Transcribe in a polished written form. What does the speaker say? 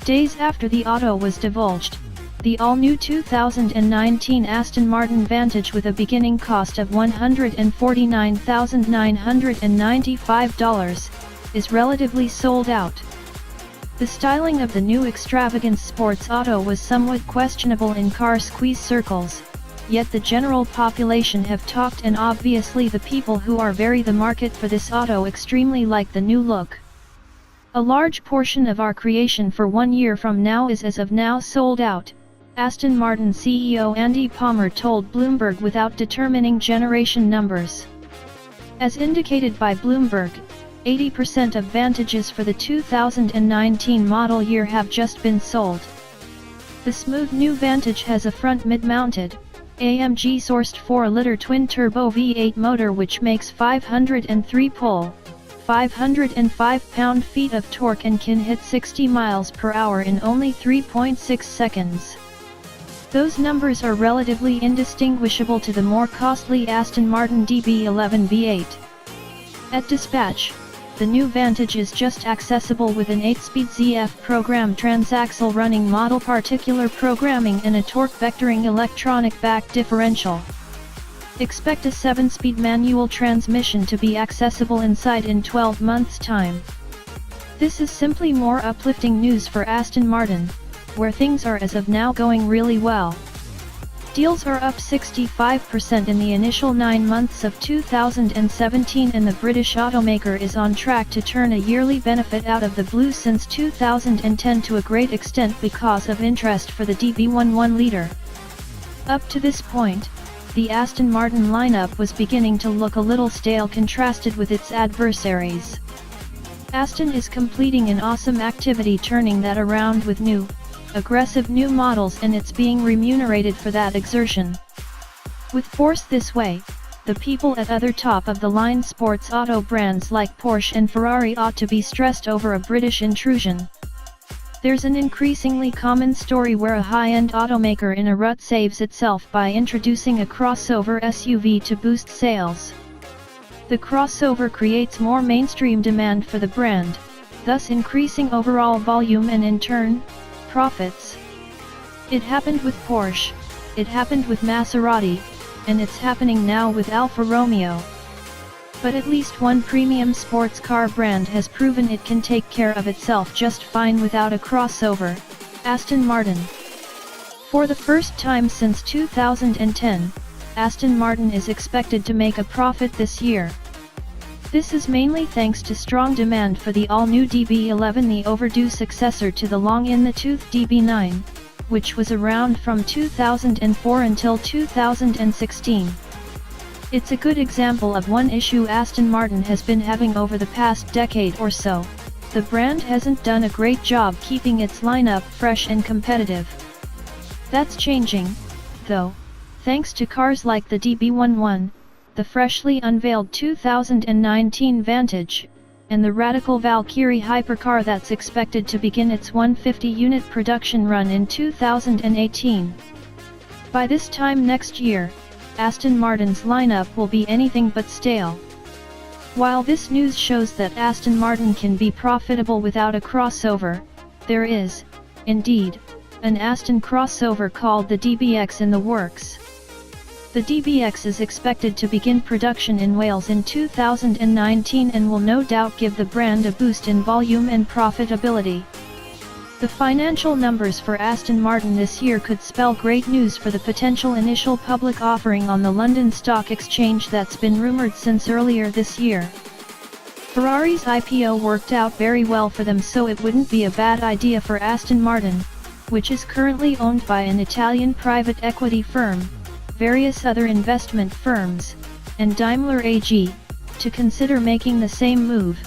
Days after the auto was divulged, the all-new 2019 Aston Martin Vantage with a beginning cost of $149,995 is relatively sold out. The styling of the new extravagance sports auto was somewhat questionable in car squeeze circles, yet the general population have talked, and obviously the people who are very the market for this auto extremely like the new look. A large portion of our creation for 1 year from now is as of now sold out, Aston Martin CEO Andy Palmer told Bloomberg without determining generation numbers. As indicated by Bloomberg, 80% of Vantages for the 2019 model year have just been sold. The smooth new Vantage has a front mid-mounted, AMG-sourced 4-liter twin-turbo V8 motor which makes 503 pull, 505 pound-feet of torque and can hit 60 miles per hour in only 3.6 seconds. Those numbers are relatively indistinguishable to the more costly Aston Martin DB11 V8. At dispatch, the new Vantage is just accessible with an 8-speed ZF program transaxle running model particular programming and a torque vectoring electronic back differential. Expect a 7-speed manual transmission to be accessible inside in 12 months' time. This is simply more uplifting news for Aston Martin, where things are as of now going really well. Deals are up 65% in the initial 9 months of 2017, and the British automaker is on track to turn a yearly benefit out of the blue since 2010 to a great extent because of interest for the DB11 liter. Up to this point, the Aston Martin lineup was beginning to look a little stale contrasted with its adversaries. Aston is completing an awesome activity turning that around with new, aggressive new models, and it's being remunerated for that exertion. With force this way, the people at other top-of-the-line sports auto brands like Porsche and Ferrari ought to be stressed over a British intrusion. There's an increasingly common story where a high-end automaker in a rut saves itself by introducing a crossover SUV to boost sales. The crossover creates more mainstream demand for the brand, thus increasing overall volume and in turn, profits. It happened with Porsche, it happened with Maserati, and it's happening now with Alfa Romeo. But at least one premium sports car brand has proven it can take care of itself just fine without a crossover, Aston Martin. For the first time since 2010, Aston Martin is expected to make a profit this year. This is mainly thanks to strong demand for the all-new DB11, the overdue successor to the long-in-the-tooth DB9, which was around from 2004 until 2016. It's a good example of one issue Aston Martin has been having over the past decade or so. The brand hasn't done a great job keeping its lineup fresh and competitive. That's changing, though, thanks to cars like the DB11, the freshly unveiled 2019 Vantage, and the radical Valkyrie hypercar that's expected to begin its 150-unit production run in 2018. By this time next year, Aston Martin's lineup will be anything but stale. While this news shows that Aston Martin can be profitable without a crossover, there is, indeed, an Aston crossover called the DBX in the works. The DBX is expected to begin production in Wales in 2019 and will no doubt give the brand a boost in volume and profitability. The financial numbers for Aston Martin this year could spell great news for the potential initial public offering on the London Stock Exchange that's been rumored since earlier this year. Ferrari's IPO worked out very well for them, so it wouldn't be a bad idea for Aston Martin, which is currently owned by an Italian private equity firm, various other investment firms, and Daimler AG, to consider making the same move.